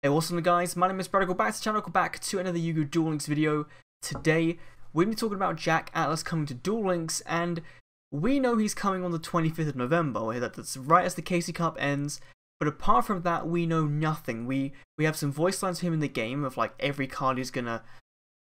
Hey, what's up guys, my name is Brad, welcome back to the channel, welcome back to another YuGiOh Duel Links video. Today, we're going to be talking about Jack Atlas coming to Duel Links, and we know he's coming on the 25th of November, that's right as the KC Cup ends, but apart from that, we know nothing. We have some voice lines for him in the game of like every card he's going to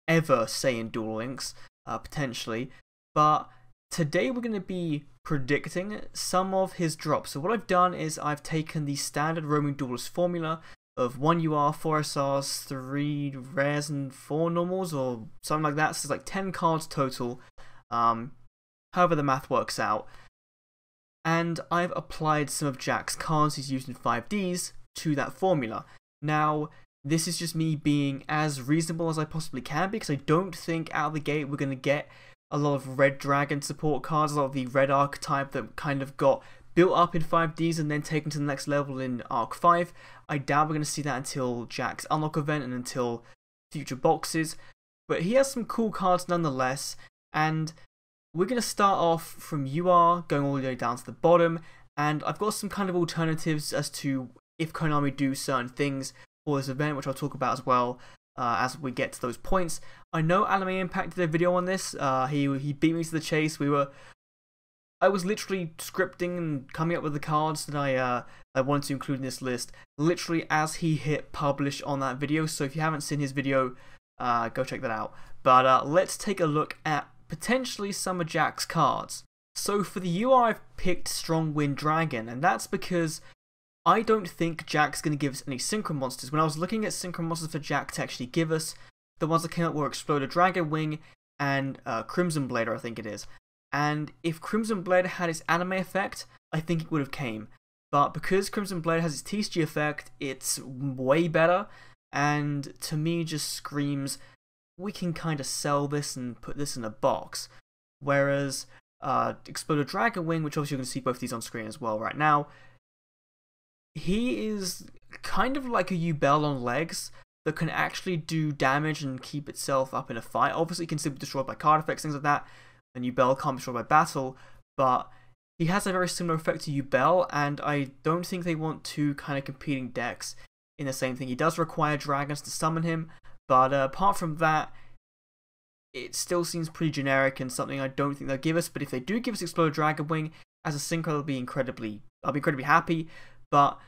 ever say in Duel Links, potentially, but today we're going to be predicting some of his drops. So what I've done is I've taken the standard roaming duelist formula of 1 UR, 4 SRs, 3 rares and 4 normals or something like that. So it's like 10 cards total, however the math works out. And I've applied some of Jack's cards he's used in 5Ds to that formula. Now, this is just me being as reasonable as I possibly can because I don't think out of the gate we're going to get a lot of Red Dragon support cards, a lot of the red archetype that kind of got built up in 5Ds and then taken to the next level in Arc 5. I doubt we're going to see that until Jack's Unlock event and until future boxes. But he has some cool cards nonetheless, and we're going to start off from UR, going all the way down to the bottom, and I've got some kind of alternatives as to if Konami do certain things for this event, which I'll talk about as well as we get to those points. I know Anime Impact did a video on this. He beat me to the chase. I was literally scripting and coming up with the cards that I wanted to include in this list, literally as he hit publish on that video. So if you haven't seen his video, go check that out. But let's take a look at potentially some of Jack's cards. So for the UR, I've picked Strong Wind Dragon, and that's because I don't think Jack's going to give us any Synchro Monsters. When I was looking at Synchro Monsters for Jack to actually give us, the ones that came up were Exploder Dragon Wing and Crimson Blader, I think it is. And if Crimson Blade had its anime effect, I think it would have came. But because Crimson Blade has its TCG effect, it's way better. And to me, just screams, we can kind of sell this and put this in a box. Whereas Exploder Dragon Wing, which obviously you're going to see both these on screen as well right now, he is kind of like a YuGiOh on legs that can actually do damage and keep itself up in a fight. Obviously, it can still be destroyed by card effects, things like that. And YuGiOh can't be destroyed by battle, but he has a very similar effect to YuGiOh, and I don't think they want two kind of competing decks in the same thing. He does require dragons to summon him, but apart from that, it still seems pretty generic and something I don't think they'll give us. But if they do give us Exploder Dragon Wing as a synchro, I'll be incredibly happy. But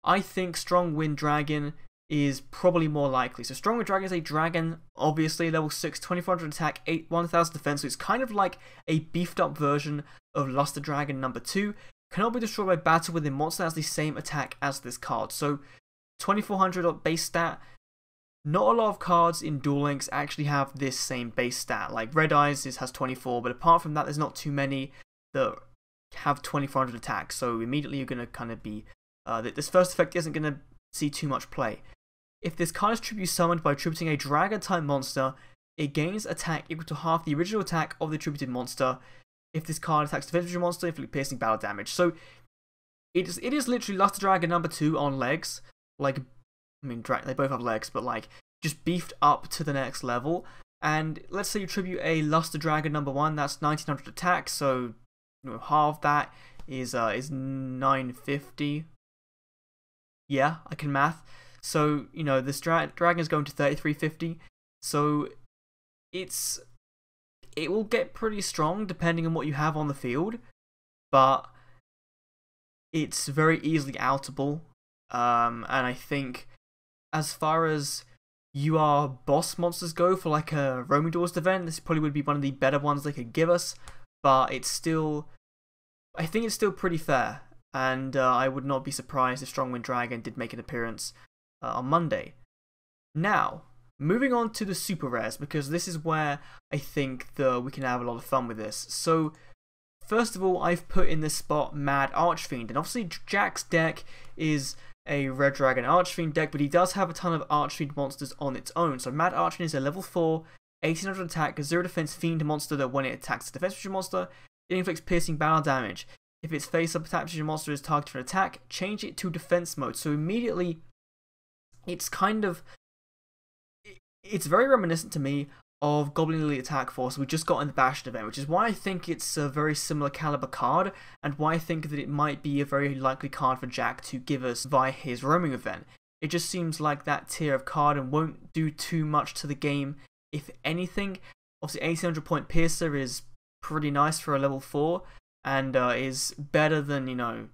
I think Strong Wind Dragon is probably more likely. So Strong Wind Dragon is a dragon, obviously, level 6, 2400 attack, 1000 defense, so it's kind of like a beefed up version of Luster Dragon number 2. Cannot be destroyed by battle with a monster that has the same attack as this card. So 2400 base stat. Not a lot of cards in Duel Links actually have this same base stat. Like Red Eyes has 24, but apart from that, there's not too many that have 2400 attack. So immediately you're going to kind of be, this first effect isn't going to see too much play. If this card is tribute summoned by attributing a dragon-type monster, it gains attack equal to half the original attack of the attributed monster. If this card attacks the defensive monster, inflict piercing battle damage. So it is literally Luster Dragon number 2 on legs. Like, I mean, they both have legs, but like just beefed up to the next level. And let's say you tribute a Luster Dragon number 1, that's 1900 attack. So half that is 950. Yeah, I can math. So, this dragon is going to 3350, so it will get pretty strong depending on what you have on the field, but it's very easily outable, and I think as far as UR boss monsters go for like a Roaming Duelist event, this probably would be one of the better ones they could give us, but I think it's still pretty fair, and I would not be surprised if Strong Wind Dragon did make an appearance on Monday. Now, moving on to the super rares, because this is where I think we can have a lot of fun with this. So, first of all, I've put in this spot Mad Archfiend, and obviously Jack's deck is a Red Dragon Archfiend deck, but he does have a ton of Archfiend monsters on its own. So Mad Archfiend is a level 4, 1800 attack, 0 defense fiend monster that when it attacks a defensive monster, it inflicts piercing battle damage. If its face-up attack monster is targeted for an attack, change it to defense mode. So immediately, it's very reminiscent to me of Goblin Elite Attack Force we just got in the Bastion event, which is why I think it's a very similar caliber card, and why I think that it might be a very likely card for Jack to give us via his roaming event. It just seems like that tier of card and won't do too much to the game, if anything. Obviously, 1800 point Piercer is pretty nice for a level 4, and is better than, you know,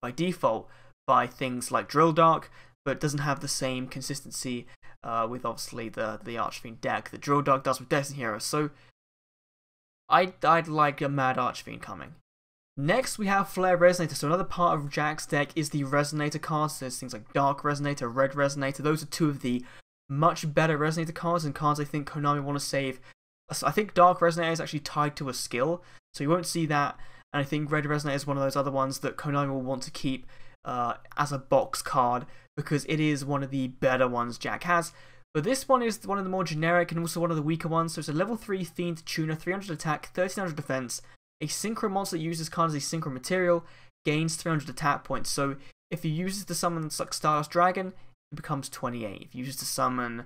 by default by things like Drill Dark, but doesn't have the same consistency with obviously the Archfiend deck that Drill Dark does with Destiny Heroes. So I'd like a Mad Archfiend coming. Next we have Flare Resonator. So another part of Jack's deck is the Resonator cards. There's things like Dark Resonator, Red Resonator. Those are two of the much better Resonator cards, and cards I think Konami want to save. I think Dark Resonator is actually tied to a skill, so you won't see that. And I think Red Resonator is one of those other ones that Konami will want to keep as a box card, because it is one of the better ones Jack has. But this one is one of the more generic and also one of the weaker ones. So it's a level 3 Fiend Tuner, 300 attack, 1300 defense. A Synchro monster that uses card as a Synchro material gains 300 attack points. So if you use it to summon like Stardust Dragon, it becomes 28. If you use it to summon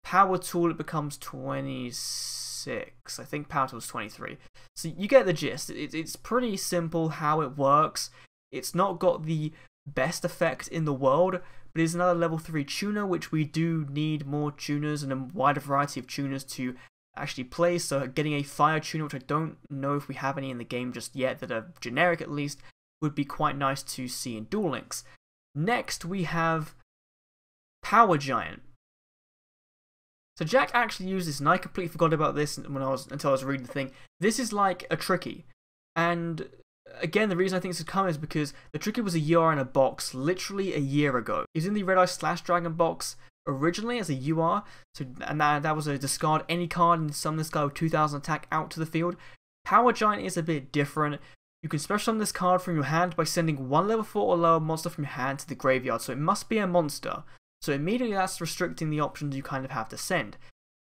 Power Tool, it becomes 26. I think Power Tool is 23. So you get the gist. It's pretty simple how it works. It's not got the best effect in the world, but it's another level 3 tuner, which we do need more tuners and a wider variety of tuners to actually play. So getting a fire tuner, which I don't know if we have any in the game just yet that are generic at least, would be quite nice to see in Duel Links. Next we have Power Giant. So Jack actually used this, and I completely forgot about this until I was reading the thing. This is like a Tricky, and again, the reason I think this has come is because the Tricky was a UR in a box literally a year ago. It was in the Red Eye Slash Dragon box originally as a UR, and that was a discard any card and summon this guy with 2000 attack out to the field. Power Giant is a bit different. You can special summon this card from your hand by sending one level 4 or lower monster from your hand to the graveyard, so it must be a monster. So immediately that's restricting the options you kind of have to send.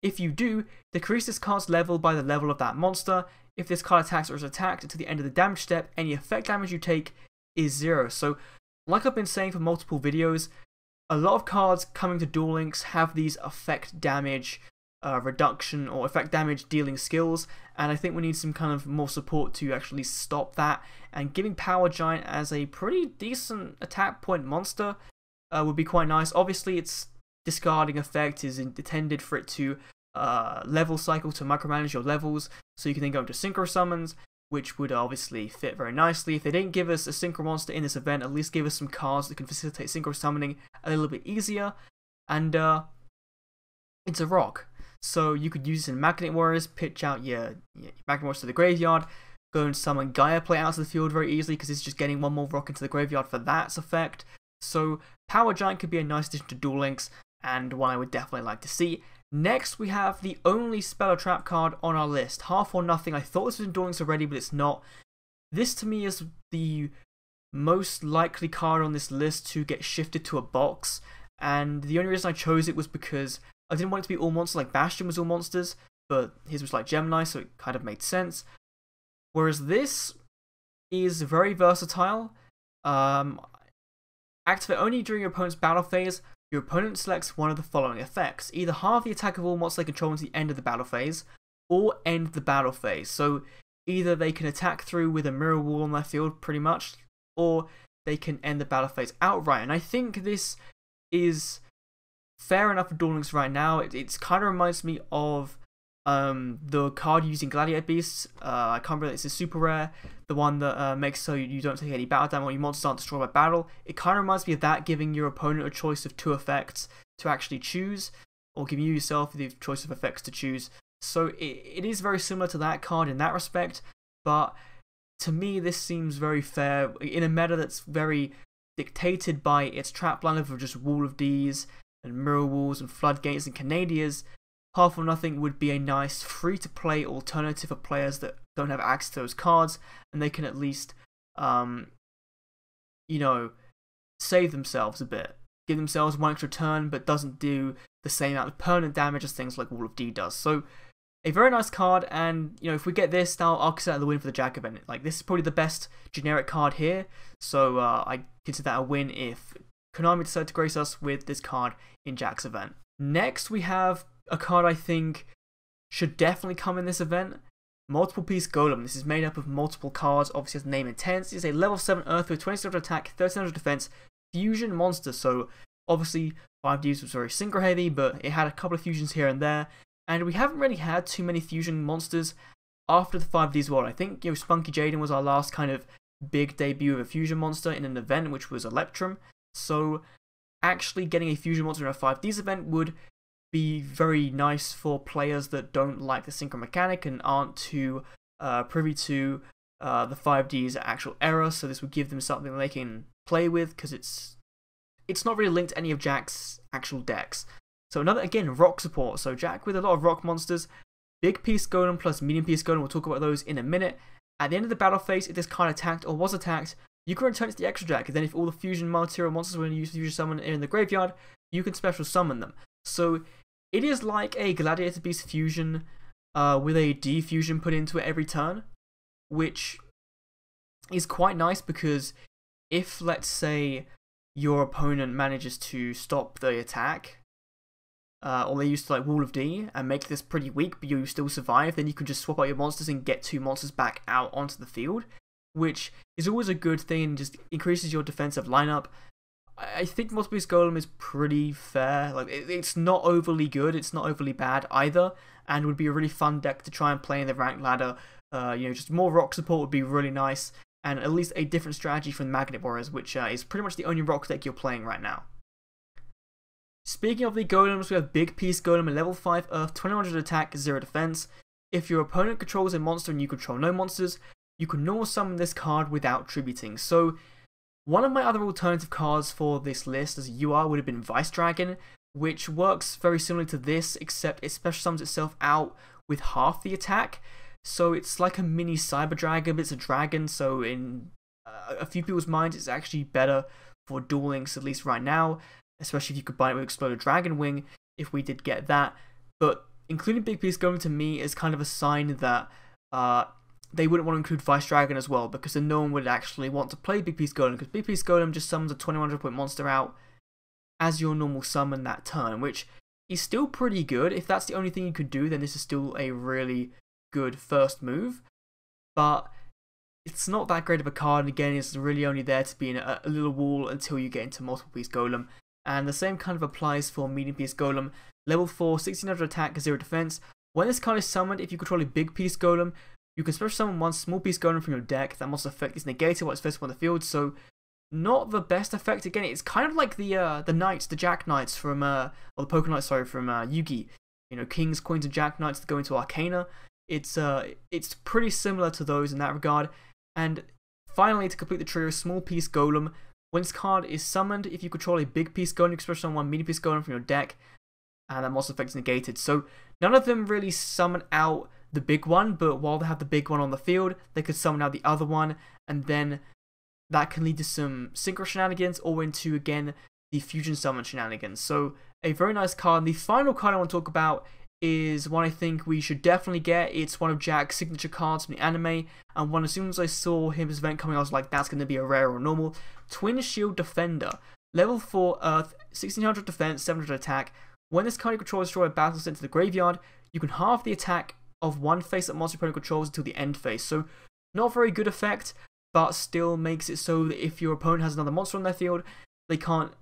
If you do, decrease this card's level by the level of that monster. If this card attacks or is attacked until the end of the damage step, any effect damage you take is 0. So, like I've been saying for multiple videos, a lot of cards coming to Duel Links have these effect damage reduction or effect damage dealing skills, and I think we need some kind of more support to actually stop that, and giving Power Giant as a pretty decent attack point monster would be quite nice. Obviously its discarding effect is intended for it to level cycle to micromanage your levels, so you can then go into synchro summons, which would obviously fit very nicely. If they didn't give us a synchro monster in this event, at least give us some cards that can facilitate synchro summoning a little bit easier, and it's a rock. So you could use it in Magnet Warriors, pitch out your Magnet Warriors to the graveyard, go and summon Gaia Play out to the field very easily, because it's just getting one more rock into the graveyard for that effect. So Power Giant could be a nice addition to Duel Links, and one I would definitely like to see. Next, we have the only spell or trap card on our list, Half or Nothing. I thought this was in Duel Links already, but it's not. This to me is the most likely card on this list to get shifted to a box, and the only reason I chose it was because I didn't want it to be all monsters, like Bastion was all monsters, but his was like Gemini, so it kind of made sense. Whereas this is very versatile. Activate only during your opponent's battle phase. Your opponent selects one of the following effects. Either halve the attack of all monsters they control until the end of the battle phase, or end the battle phase. So either they can attack through with a mirror wall on their field, pretty much, or they can end the battle phase outright. And I think this is fair enough for Duel Links right now. It kind of reminds me of the card using Gladiator Beasts. I can't remember, it's a super rare, the one that makes so you don't take any battle damage or your monsters aren't destroyed by battle. It kind of reminds me of that, giving your opponent a choice of 2 effects to actually choose, or giving you yourself the choice of effects to choose. So it is very similar to that card in that respect, but to me this seems very fair in a meta that's very dictated by its trap line of just Wall of D's and Mirror Walls and Floodgates and Canadias. Half or Nothing would be a nice free-to-play alternative for players that don't have access to those cards, and they can at least, you know, save themselves a bit. Give themselves 1 extra turn, but doesn't do the same amount of permanent damage as things like Wall of D does. So, a very nice card, and, you know, if we get this, I'll consider the win for the Jack event. Like, this is probably the best generic card here, so I consider that a win if Konami decide to grace us with this card in Jack's event. Next, we have a card I think should definitely come in this event, Multiple Piece Golem. This is made up of multiple cards, obviously has name intense. It's a level 7 Earth with 2700 attack, 1300 defense, fusion monster. So Obviously, 5Ds was very synchro heavy, but it had a couple of fusions here and there, and we haven't really had too many fusion monsters after the 5Ds world. I think, Spunky Jaden was our last kind of big debut of a fusion monster in an event, which was Electrum. So actually getting a fusion monster in a 5Ds event would be very nice for players that don't like the synchro mechanic and aren't too privy to the 5D's actual error. So this would give them something they can play with, because it's not really linked to any of Jack's actual decks. So another, again, rock support. So Jack with a lot of rock monsters, big piece golem plus medium piece golem. We'll talk about those in a minute. At the end of the battle phase, if this card attacked or was attacked, you can return it to the extra Jack, and then if all the fusion material monsters were used to fusion summon in the graveyard, you can special summon them. So it is like a Gladiator Beast fusion with a defusion put into it every turn, which is quite nice, because if, let's say, your opponent manages to stop the attack, or they used to like Wall of D and make this pretty weak, but you still survive, then you can just swap out your monsters and get 2 monsters back out onto the field, which is always a good thing and just increases your defensive lineup. I think Multiple Beast Golem is pretty fair. Like, it's not overly good, it's not overly bad either, and would be a really fun deck to try and play in the rank ladder. Just more rock support would be really nice, and at least a different strategy from Magnet Warriors, which is pretty much the only rock deck you're playing right now. Speaking of the golems, we have Big Piece Golem, a level 5 Earth, 2100 attack, 0 defense. If your opponent controls a monster and you control no monsters, you can normal summon this card without tributing. So one of my other alternative cards for this list as UR would have been Vice Dragon, which works very similar to this, except it special summons itself out with half the attack. So it's like a mini Cyber Dragon, but it's a dragon, so in a few people's minds it's actually better for Duel Links, at least right now, especially if you combine it with Exploded Dragon Wing, if we did get that. But including Big Piece Golem to me is kind of a sign that they wouldn't want to include Vice Dragon as well, because then no one would actually want to play Big Piece Golem, because Big Piece Golem just summons a 2100 point monster out as your normal summon that turn, which is still pretty good. If that's the only thing you could do, then this is still a really good first move, but it's not that great of a card, and again, it's really only there to be in a little wall until you get into Multiple Piece Golem. And the same kind of applies for Medium Piece Golem, level 4, 1600 attack, 0 defense. When this card is summoned, if you control a Big Piece Golem, you can special summon 1 Small Piece Golem from your deck. That monster effect is negated while it's first on the field, so not the best effect. Again, it's kind of like the Knights, the Jack Knights from, or the Poker Knights, sorry, from Yugi. Kings, Queens, and Jack Knights that go into Arcana. It's pretty similar to those in that regard. And finally, to complete the trio, Small Piece Golem. When this card is summoned, if you control a Big Piece Golem, you can special summon 1 Medium Piece Golem from your deck, and that monster effect is negated. So none of them really summon out the big one, but while they have the big one on the field, they could summon out the other one, and then that can lead to some synchro shenanigans, or into, again, the fusion summon shenanigans. So a very nice card. And the final card I want to talk about is one I think we should definitely get. It's one of Jack's signature cards from the anime, and one, as soon as I saw his event coming, I was like, that's going to be a rare or normal. Twin Shield Defender, level 4 Earth, 1600 defense, 700 attack. When this card you control is destroyed by battle sent to the graveyard, you can halve the attack of one face that monster opponent controls until the end phase. So not a very good effect, but still makes it so that if your opponent has another monster on their field, they can't,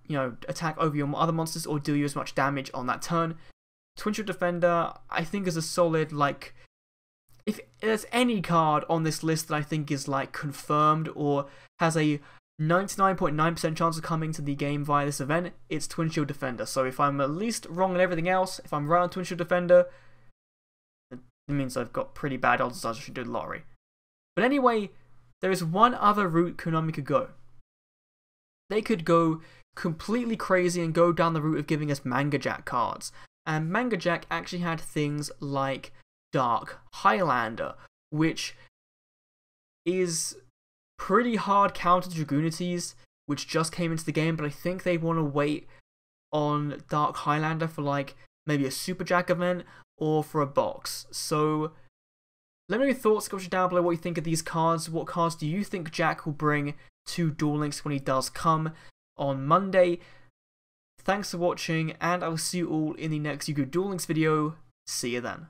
attack over your other monsters or deal you as much damage on that turn. Twin Shield Defender, I think, is a solid, like, if there's any card on this list that I think is, like, confirmed or has a 99.9% chance of coming to the game via this event, it's Twin Shield Defender. So if I'm at least wrong on everything else, if I'm right on Twin Shield Defender, it means I've got pretty bad odds, I should do the lottery. But anyway, there is one other route Konami could go. They could go completely crazy and go down the route of giving us Manga Jack cards. And Manga Jack actually had things like Dark Highlander, which is pretty hard counter to Dragoonities, which just came into the game, but I think they want to wait on Dark Highlander for, like, maybe a Super Jack event or for a box. So let me know your thoughts, comment down below what you think of these cards. What cards do you think Jack will bring to Duel Links when he does come on Monday? Thanks for watching, and I will see you all in the next YuGiOh Duel Links video. See you then.